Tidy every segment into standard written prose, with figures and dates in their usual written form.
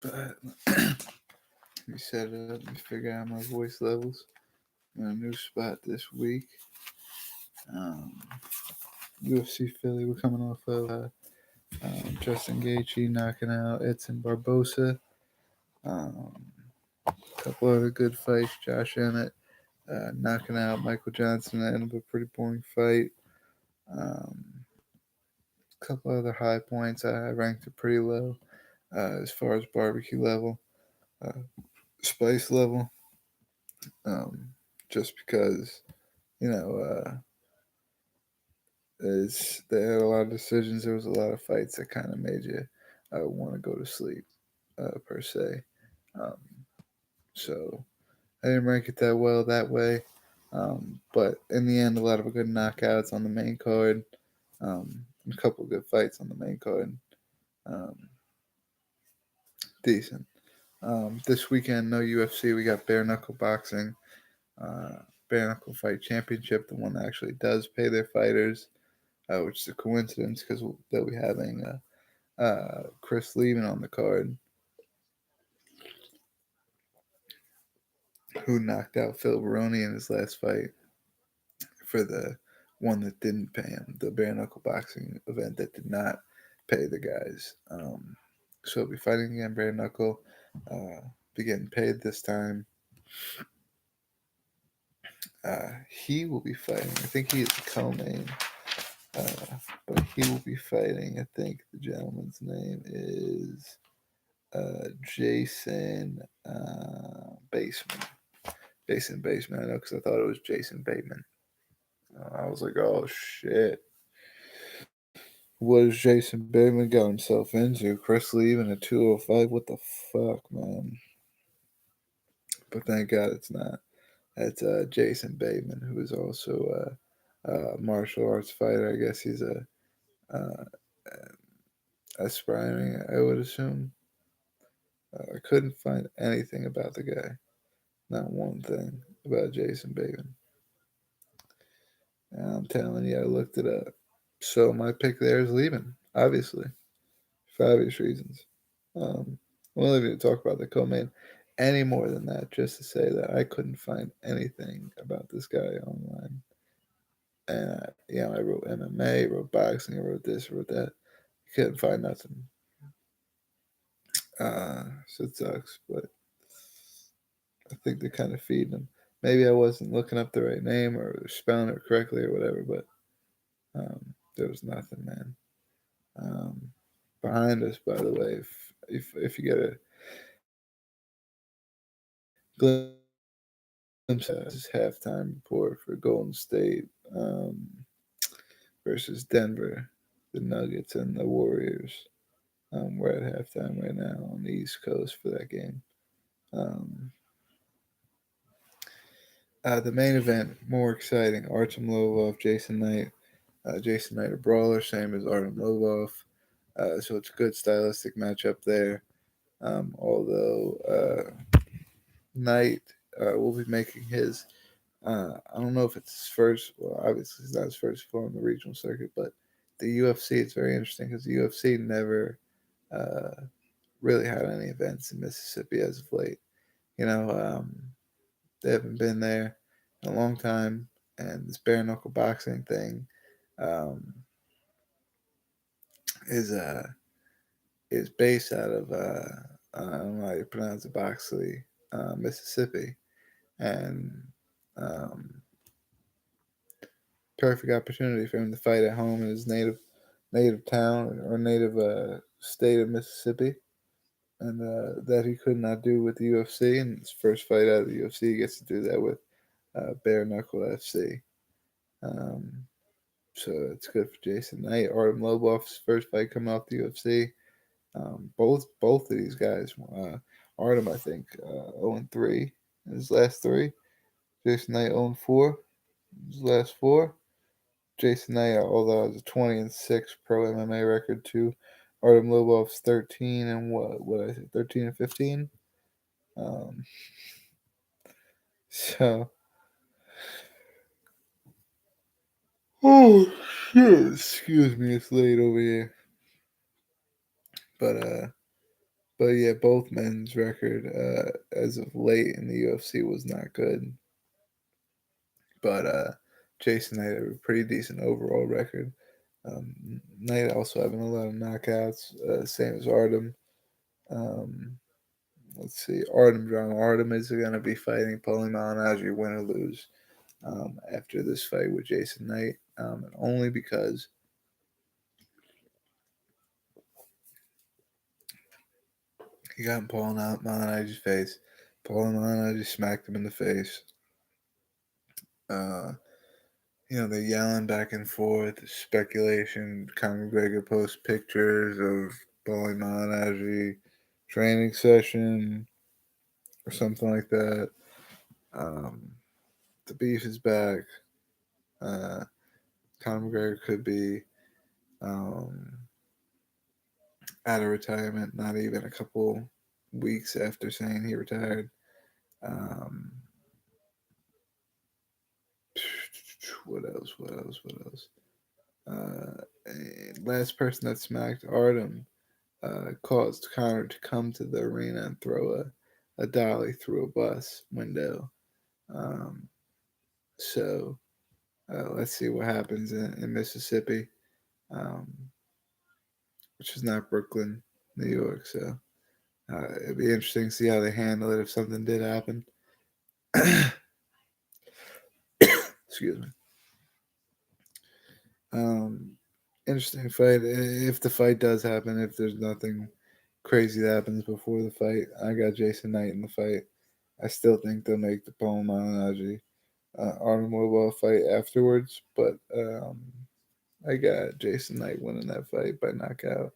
But let me set it up and figure out my voice levels. I'm in a new spot this week. Um, UFC Philly, we're coming off of Justin Gaethje knocking out Edson Barbosa. Um, a couple other good fights. Josh Emmett knocking out Michael Johnson at the end of a pretty boring fight. A couple other high points. I ranked it pretty low as far as barbecue level, uh, spice level, just because you know there had a lot of decisions. There was a lot of fights that kind of made you want to go to sleep per se. Um, so I didn't rank it that well that way. But in the end, a lot of good knockouts on the main card. A couple of good fights on the main card. Um, Decent. This weekend, no UFC. We got bare knuckle boxing, uh, bare knuckle fight championship, the one that actually does pay their fighters, which is a coincidence because they'll be having Chris Leben on the card, who knocked out Phil Baroni in his last fight for the one that didn't pay him, the bare knuckle boxing event that did not pay the guys. So he'll be fighting again bare knuckle, be getting paid this time. He will be fighting. I think he is the co-main, but he will be fighting. I think the gentleman's name is Jason Baseman. Jason Baseman. I know because I thought it was Jason Bateman. I was like, oh shit. What has Jason Bateman got himself into? Chris Leben at 205? What the fuck, man? But thank God it's not. That's Jason Bateman, who is also a martial arts fighter. I guess he's a uh, aspiring, I would assume. I couldn't find anything about the guy. Not one thing about Jason Bateman. And I'm telling you, I looked it up. So my pick there is Leben, obviously, for obvious reasons. I'm only going to talk about the co-main any more than that, just to say that I couldn't find anything about this guy online. And I wrote MMA, wrote boxing, I wrote this, I wrote that. Couldn't find nothing. So it sucks, but I think they're kind of feeding him. Maybe I wasn't looking up the right name or spelling it correctly or whatever, but there was nothing, man. Um, Behind us, by the way, if you get a glimpse of this halftime report for Golden State versus Denver, the Nuggets and the Warriors. We're at halftime right now on the East Coast for that game. Um, the main event, more exciting. Artem Lobov, Jason Knight. Jason Knight, a brawler, same as Artem Lobov. So it's a good stylistic matchup there. Although Knight will be making his, I don't know if it's his first, well, obviously it's not his first fight on the regional circuit, but the UFC, it's very interesting because the UFC never uh, really had any events in Mississippi as of late. You know, they haven't been there in a long time, and this bare knuckle boxing thing um, is is based out of I don't know how you pronounce it, Boxley, Mississippi, and um, perfect opportunity for him to fight at home in his native town or native state of Mississippi, and that he could not do with the UFC. And his first fight out of the UFC, he gets to do that with Bare Knuckle FC. Um, so it's good for Jason Knight. Artem Lobov's first fight coming off the UFC. Both of these guys, Artem I think 0-3 in his last three. Jason Knight 0-4 in his last four. Jason Knight, although has a 20-6 pro MMA record too. Artem Lobov's 13 and what I say 13-15. Um, so oh shit, excuse me, it's late over here. But But yeah, both men's record as of late in the UFC was not good. But Jason Knight had a pretty decent overall record. Knight also having a lot of knockouts, same as Artem. Um, let's see, Artem is going to be fighting Paulie Malignaggi, win or lose, after this fight with Jason Knight, and only because he got in Paul Malignaggi's face. Paul Malignaggi smacked him in the face. They're yelling back and forth, speculation. Conor McGregor posts pictures of Paulie Malignaggi training session or something like that. The beef is back. Uh, Conor McGregor could be out of retirement, not even a couple weeks after saying he retired. What else? What else? What else? Last person that smacked Artem caused Connor to come to the arena and throw a dolly through a bus window. So let's see what happens in Mississippi, um, which is not Brooklyn, New York. So it'd be interesting to see how they handle it if something did happen. Excuse me. Interesting fight. If the fight does happen, if there's nothing crazy that happens before the fight, I got Jason Knight in the fight. I still think they'll make the Paul Malignaggi Artem Lobov fight afterwards, but I got Jason Knight winning that fight by knockout.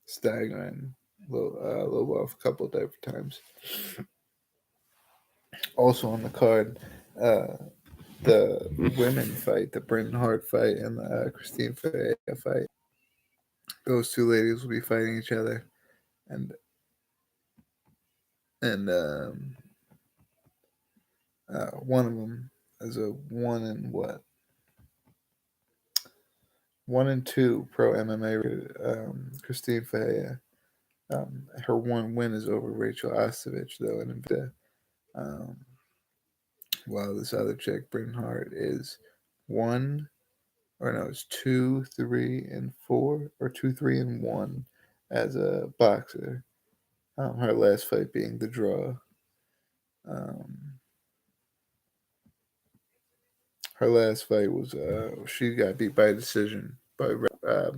Staggering Lobov a couple different times. Also on the card, the women fight, the Brenton Hart fight, and the Christine Ferea fight. Those two ladies will be fighting each other, and one of them is a 1-2 pro MMA. Christine Ferea. Her one win is over Rachel Ostovich, though, and um, while this other chick, Brenton Hart, is it's 2-3-4 or 2-3-1 as a boxer. Her last fight being the draw. Her last fight was she got beat by decision by uh,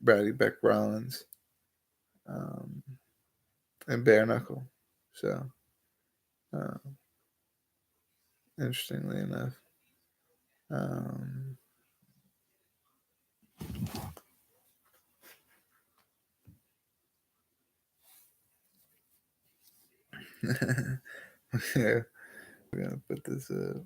Brady Beck Rollins and bare knuckle. So uh, interestingly enough. Um, yeah, we're gonna put this up.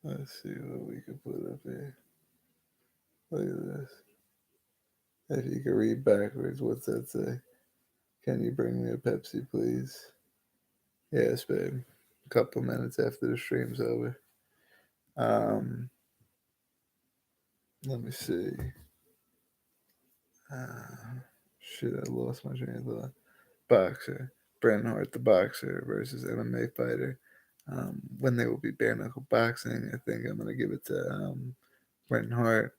Let's see what we can put up here. Look at this. If you can read backwards, what's that say? Can you bring me a Pepsi, please? Yes, babe. A couple minutes after the stream's over. Um, Let me see. Shit, I lost my train of thought. Boxer. Brenton Hart, the boxer, versus MMA fighter. When they will be bare knuckle boxing, I think I'm going to give it to Brenton Hart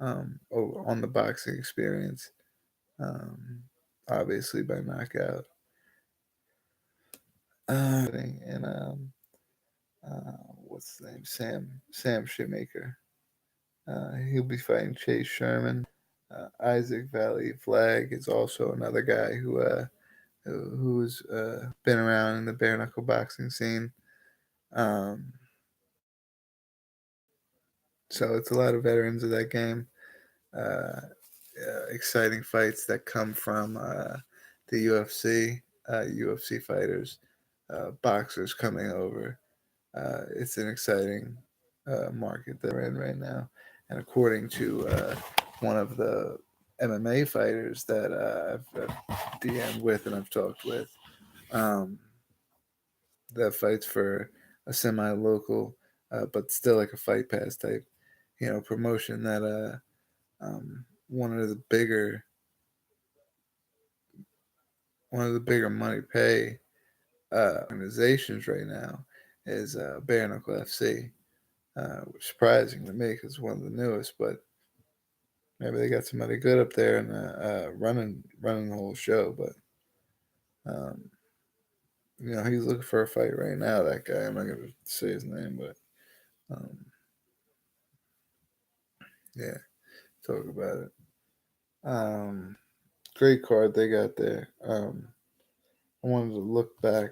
on the boxing experience. Obviously by knockout. And what's his name? Sam Shoemaker. He'll be fighting Chase Sherman. Isaac Valley Flag is also another guy who's been around in the bare knuckle boxing scene. So it's a lot of veterans of that game. Exciting fights that come from the UFC, UFC fighters, boxers coming over. It's an exciting market that we're in right now. And according to one of the MMA fighters that I've DM'd with and I've talked with, that fights for a semi-local, but still like a fight pass type, promotion that one of the bigger money pay organizations right now is Bare Knuckle FC, which is surprising to me because it's one of the newest, but maybe they got somebody good up there and running the whole show. But um, he's looking for a fight right now. That guy, I'm not gonna say his name, but um, yeah, talk about it. Um, Great card they got there. I wanted to look back.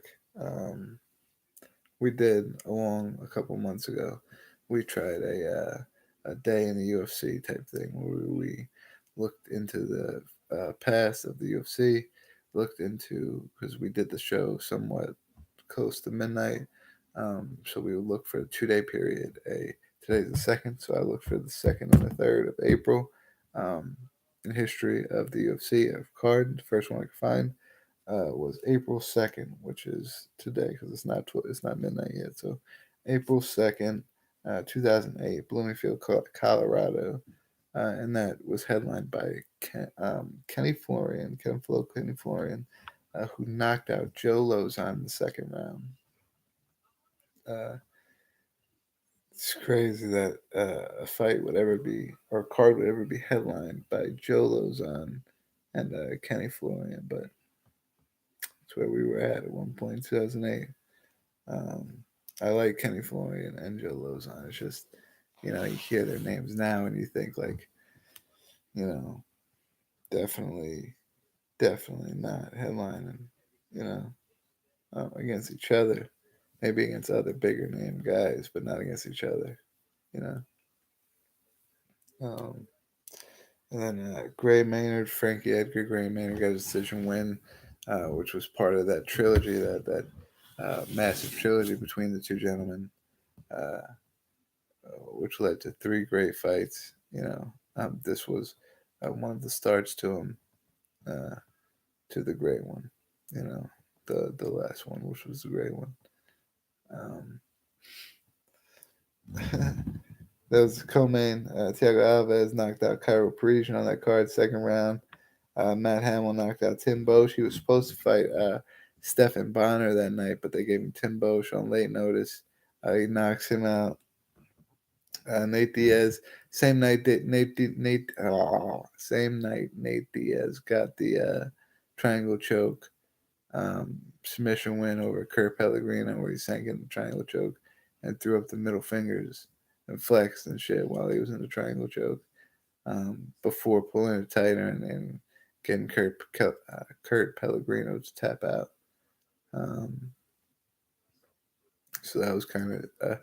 We did along a couple months ago. We tried a day in the UFC type thing where we looked into the past of the UFC, looked into because we did the show somewhat close to midnight. So we would look for a 2 day period. Today's the second, so I looked for the second and the third of April. Um, in history of the UFC of card, the first one I could find was April 2nd, which is today because it's not midnight yet. So April 2nd, 2008, Bloomingfield, Colorado, and that was headlined by Kenny Florian, who knocked out Joe Lozon in the second round. Uh, it's crazy that a fight would ever be, or a card would ever be headlined by Joe Lozon and Kenny Florian, but that's where we were at one point in 2008. Um, I like Kenny Florian and Joe Lozon. It's just, you hear their names now and you think like, you know, definitely, definitely not headlining, you know, against each other. Maybe against other bigger name guys, but not against each other, you know. Um, and then Gray Maynard, Frankie Edgar, Gray Maynard got a decision win, which was part of that trilogy, that massive trilogy between the two gentlemen. Uh, which led to three great fights. This was one of the starts to him, to the great one. You know, the last one, which was the great one. Um, that was the co-main. Thiago Alves knocked out Cairo Parisian on that card, second round. Matt Hamill knocked out Tim Bosch. He was supposed to fight Stephan Bonner that night, but they gave him Tim Bosch on late notice. He knocks him out. Nate Diaz. Same night that same night Nate Diaz got the triangle choke submission win over Kurt Pellegrino, where he sank in the triangle choke and threw up the middle fingers and flexed and shit while he was in the triangle choke, before pulling it tighter and getting Kurt Pellegrino to tap out. Um, so that was kind of a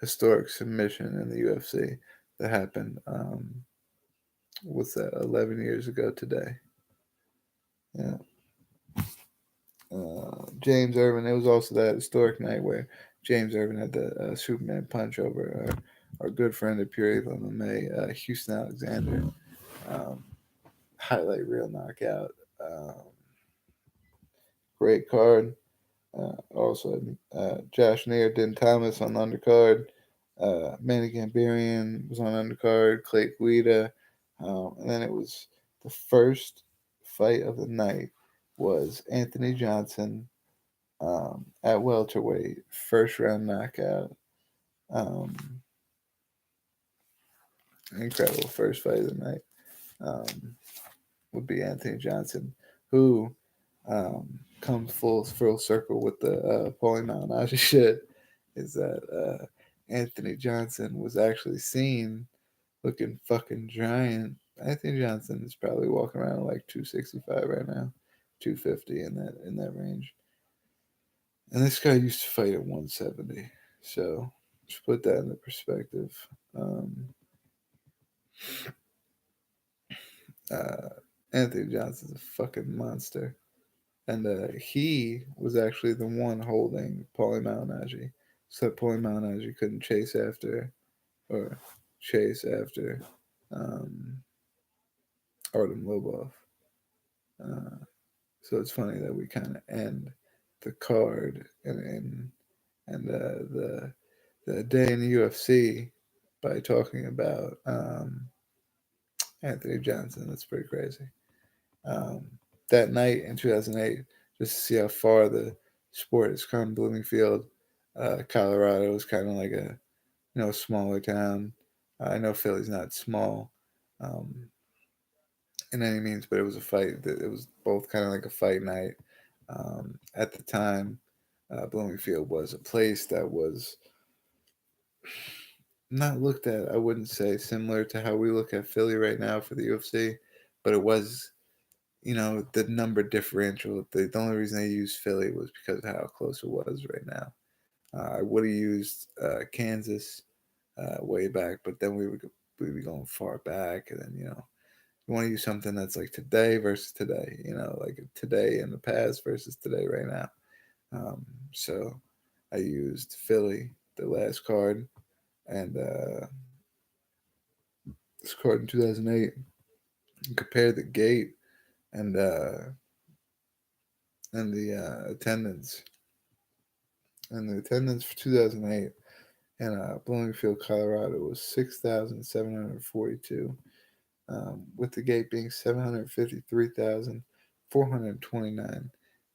historic submission in the UFC that happened. What's that? 11 years ago today. Yeah. James Irvin. It was also that historic night where James Irvin had the Superman punch over our good friend at Pure Evil MMA, Houston Alexander. Um, Highlight reel knockout. Great card. Also, Josh Neer, Din Thomas on the undercard. Manny Gambarian was on undercard. Clay Guida. And then it was the first fight of the night was Anthony Johnson at welterweight, first round knockout. Um, Incredible first fight of the night. Would be Anthony Johnson, who comes full circle with the Paulie Malignaggi shit. Is that Anthony Johnson was actually seen looking fucking giant. Anthony Johnson is probably walking around like 265 right now, 250 in that range. And this guy used to fight at 170. So just put that into perspective. Um, uh, Anthony Johnson's a fucking monster. And he was actually the one holding Paulie Malignaggi. So Paulie Malignaggi couldn't chase after um, Artem Lobov. Uh, so it's funny that we kind of end the card in and the day in the UFC by talking about Anthony Johnson. That's pretty crazy. Um, that night in 2008, just to see how far the sport has come. Bloomingfield, Colorado is kind of like a smaller town. I know Philly's not small um, in any means, but it was a fight. It was both kind of like a fight night. At the time, Bloomingfield was a place that was not looked at, I wouldn't say similar to how we look at Philly right now for the UFC, but it was, the number differential. The only reason they used Philly was because of how close it was right now. I would have used Kansas way back, but then we'd be going far back, and then you want to use something that's like today versus today, like today in the past versus today right now. Um, so I used Philly, the last card, and this card in 2008, and compared the gate and attendance and the attendance for 2008 in Bloomingfield, Colorado was 6,742. With the gate being 753,429.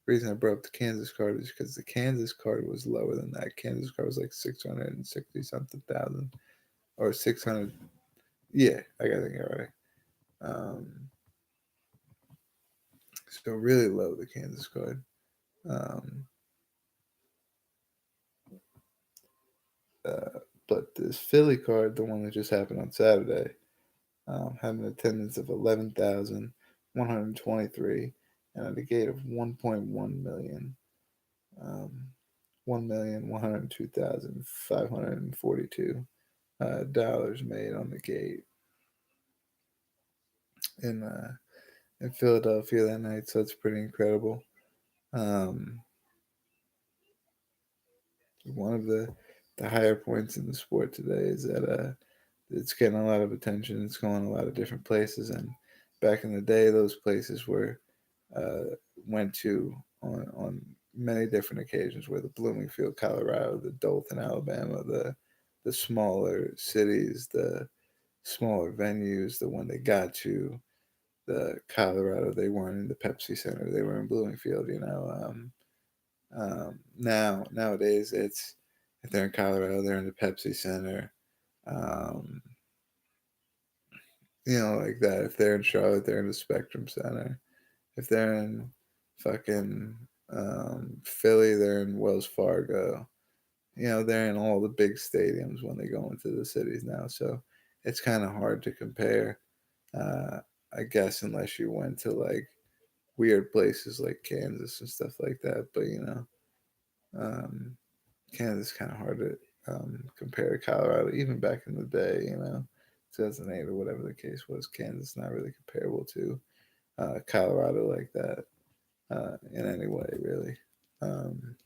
The reason I brought up the Kansas card is because the Kansas card was lower than that. Kansas card was like 660 something thousand or 600. Yeah, I got to think it right. So really low the Kansas card. Um, but this Philly card, the one that just happened on Saturday, had an attendance of 11,123 and a gate of 1.1 million. Um, 1,102,542 dollars made on the gate in uh, in Philadelphia that night. So it's pretty incredible. Um, one of the higher points in the sport today is that it's getting a lot of attention. It's going a lot of different places, and back in the day, those places were uh, went to on many different occasions. Where the Bloomingfield, Colorado, the Dothan, Alabama, the smaller cities, the smaller venues, the one they got to, the Colorado, they weren't in the Pepsi Center, they were in Bloomingfield. Nowadays, it's if they're in Colorado, they're in the Pepsi Center. Um, like that. If they're in Charlotte, they're in the Spectrum Center. If they're in fucking Philly, they're in Wells Fargo. They're in all the big stadiums when they go into the cities now. So it's kind of hard to compare, uh, I guess, unless you went to like weird places like Kansas and stuff like that. But um, Kansas kind of hard to compare to Colorado, even back in the day. 2008 or whatever the case was. Kansas not really comparable to Colorado like that in any way, really. Um,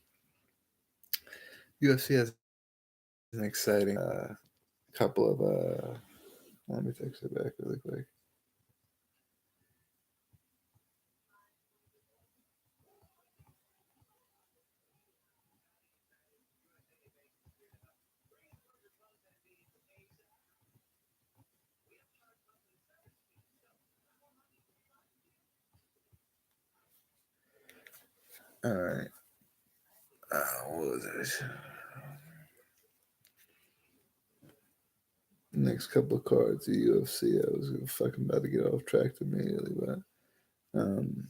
UFC has an exciting couple of. Let me text it back really quick. All right. What was it? Next couple of cards, the UFC. I was fucking about to get off track immediately, but um,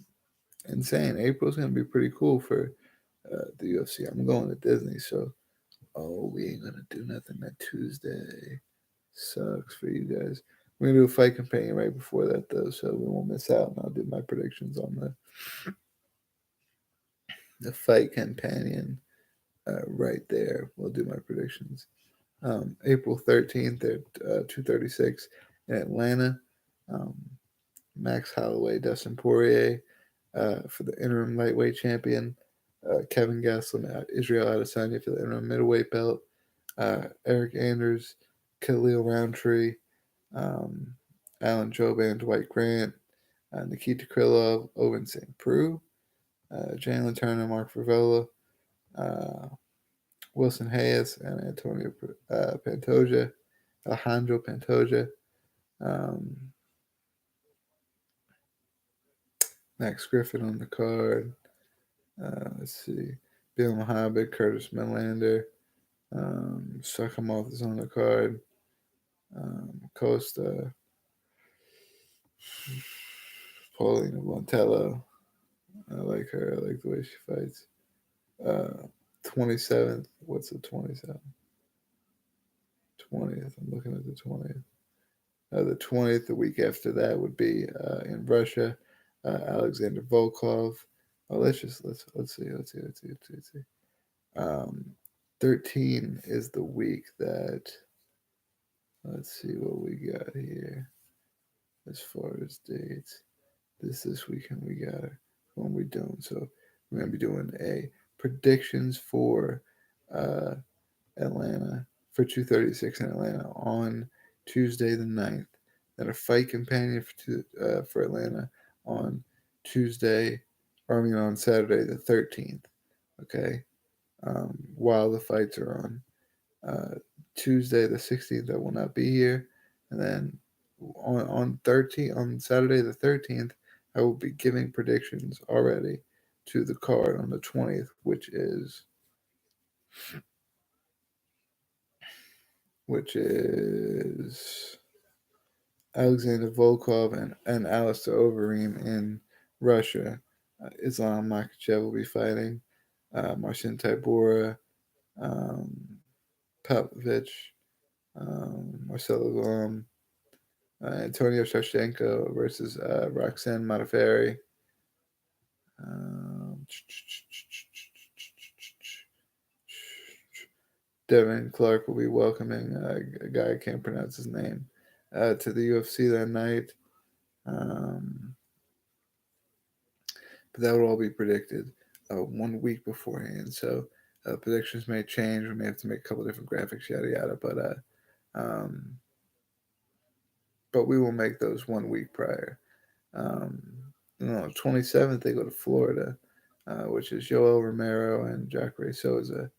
insane. April's gonna be pretty cool for the UFC. I'm going to Disney, so we ain't gonna do nothing that Tuesday. Sucks for you guys. We're gonna do a fight companion right before that though, so we won't miss out. And I'll do my predictions on the fight companion right there. We'll do my predictions. April 13th at 2:36 in Atlanta. Um, Max Holloway, Dustin Poirier for the interim lightweight champion. Kevin Gastelum, Israel Adesanya for the interim middleweight belt. Eric Anders, Khalil Roundtree, um, Alan Jouban, Dwight Grant, Nikita Krylov, Owen St. Preux, Jalen Turner, Mark Favola, Wilson Hayes and Antonio Pantoja, Alejandro Pantoja. Max Griffin on the card. Let's see. Bill Muhammad, Curtis Melander. Sakamoth is on the card. Costa. Paulina Montello. I like her. I like the way she fights. 27th. What's the 27th? 20th. I'm looking at the 20th. The 20th, the week after that, would be in Russia. Alexander Volkov. Oh, let's see. Let's see. 13 is the week that. Let's see what we got here as far as dates. This weekend we got when we doing. So we're gonna be doing a predictions for Atlanta for 236 in Atlanta on Tuesday the 9th. Then a fight companion for Atlanta on on Saturday the 13th. Okay, while the fights are on. Tuesday the 16th, I will not be here, and then on Saturday the 13th, I will be giving predictions already to the card on the 20th, which is Alexander Volkov and Alistair Overeem in Russia. Islam Makhachev will be fighting. Marcin Tybura, Pavlovich, Marcelo Golom, Antonio Shevchenko versus Roxanne Modafferi. Devin Clark will be welcoming a guy I can't pronounce his name to the UFC that night. But that will all be predicted 1 week beforehand. So predictions may change. We may have to make a couple different graphics, yada yada. But we will make those 1 week prior. 27th they go to Florida, which is Joel Romero and Jacare Souza,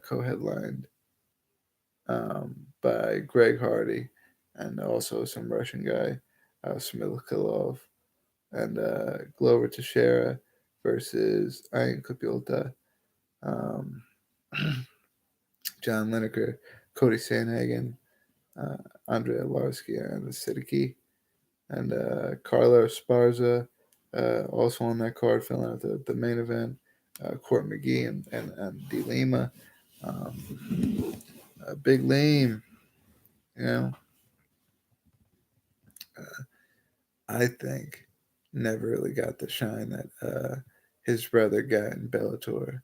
co-headlined by Greg Hardy and also some Russian guy, Smilkalov, and Glover Teixeira versus Ian Kapilta, John Lineker, Cody Sanhagen, Andrei Arlovsky, and Siddiqui, and Carla Esparza, also on that card, filling out the main event. Court McGee and D Lima. Big Lame, you know, I think never really got the shine that his brother got in Bellator.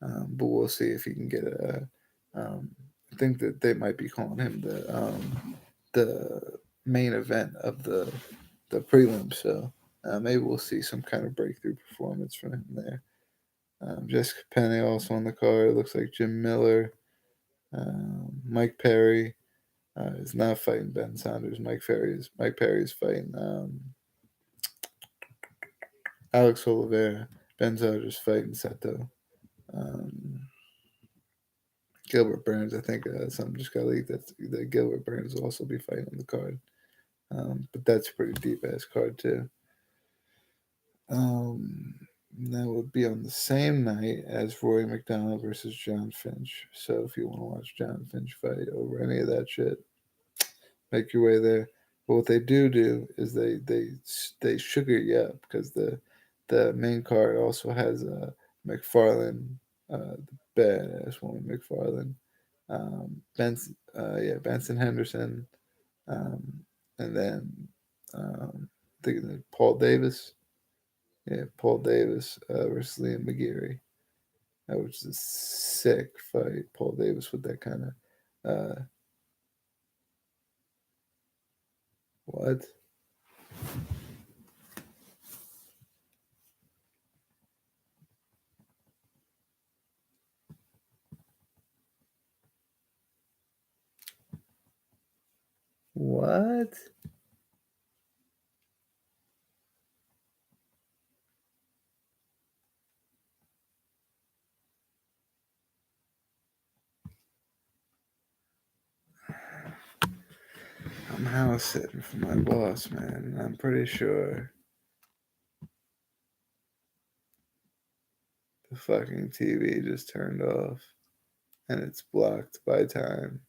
But we'll see if he can get a. I think that they might be calling him the main event of the prelim. So maybe we'll see some kind of breakthrough performance from him there. Jessica Penne also on the card. Looks like Jim Miller, Mike Perry is not fighting Ben Saunders. Mike Perry is fighting Alex Oliveira. Ben Saunders fighting Seto. Gilbert Burns, I think something just got leaked that Gilbert Burns will also be fighting on the card. But that's a pretty deep ass card too. That would be on the same night as Roy McDonald versus John Finch. So if you want to watch John Finch fight over any of that shit, make your way there. But what they do is they sugar you up because the main card also has McFarlane, the badass woman McFarlane, Benson Henderson, and then thinking of Paul Davis. Yeah, Paul Davis versus Liam McGeary. That was a sick fight. Paul Davis with that kind of what? What? house sitting for my boss, man. And I'm pretty sure the fucking TV just turned off and it's blocked by time.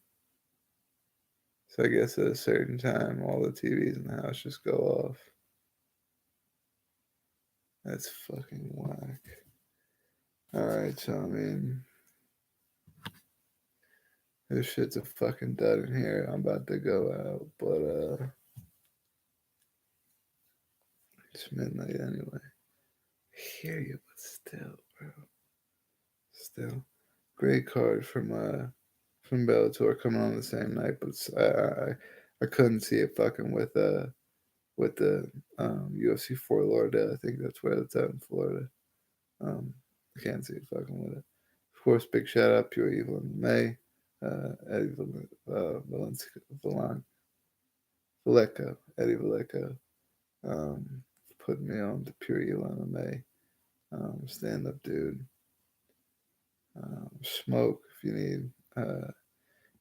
So I guess at a certain time, all the TVs in the house just go off. That's fucking whack. Alright, so I mean, this shit's a fucking dud in here. I'm about to go out, but it's midnight anyway. I hear you, but still, bro. Still. Great card from Bellator coming on the same night, but I couldn't see it fucking with the UFC Fort Lauderdale. I think that's where it's at in Florida. I can't see it fucking with it. Of course, big shout out Pure Evil in May, Eddie Vallejo, Eddie Vallejo, putting me on to Pure Evil in May. Stand up dude. Smoke if you need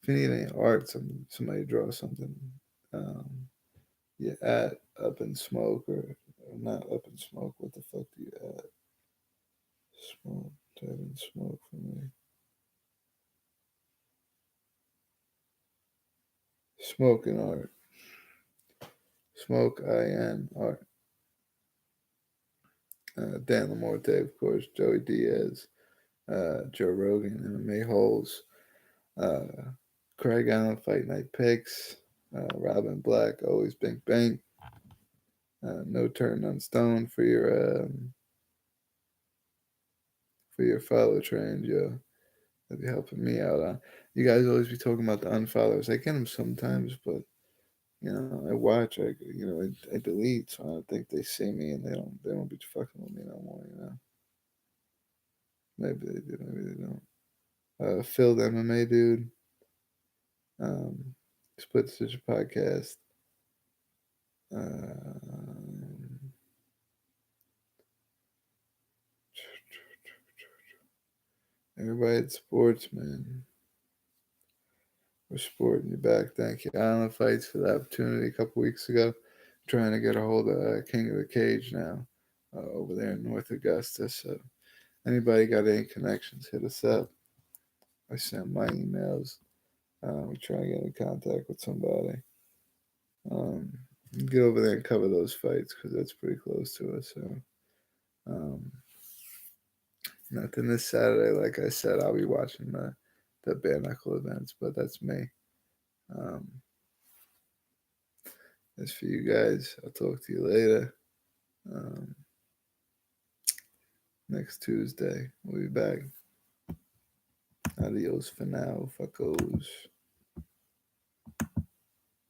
any art, somebody draw something. Yeah, at Up in Smoke or not Up in Smoke. What the fuck do you at? Smoke. Type in Smoke for me. Smoke and art. Smoke IN art. Dan Lamorte, of course. Joey Diaz. Joe Rogan. MMA Holes. Craig Allen Fight Night Picks. Robin Black. Always Bink Bank. No Turn on Stone for your follow train, Joe. That'd be helping me out. You guys always be talking about the unfollows. I get them sometimes, but I watch. I delete, so I don't think they see me, and they don't be fucking with me no more. Maybe they do, maybe they don't. Phil, the MMA dude. Split Stitch podcast. Everybody at sports, man. We're sporting you back. Thank you. Island Fights for the opportunity a couple weeks ago. Trying to get a hold of King of the Cage now over there in North Augusta. So anybody got any connections, hit us up. I send my emails. We try to get in contact with somebody. Get over there and cover those fights because that's pretty close to us. So nothing this Saturday. Like I said, I'll be watching the bare knuckle events, but that's me. As for you guys, I'll talk to you later. Next Tuesday, we'll be back. Adios for now, fuckos.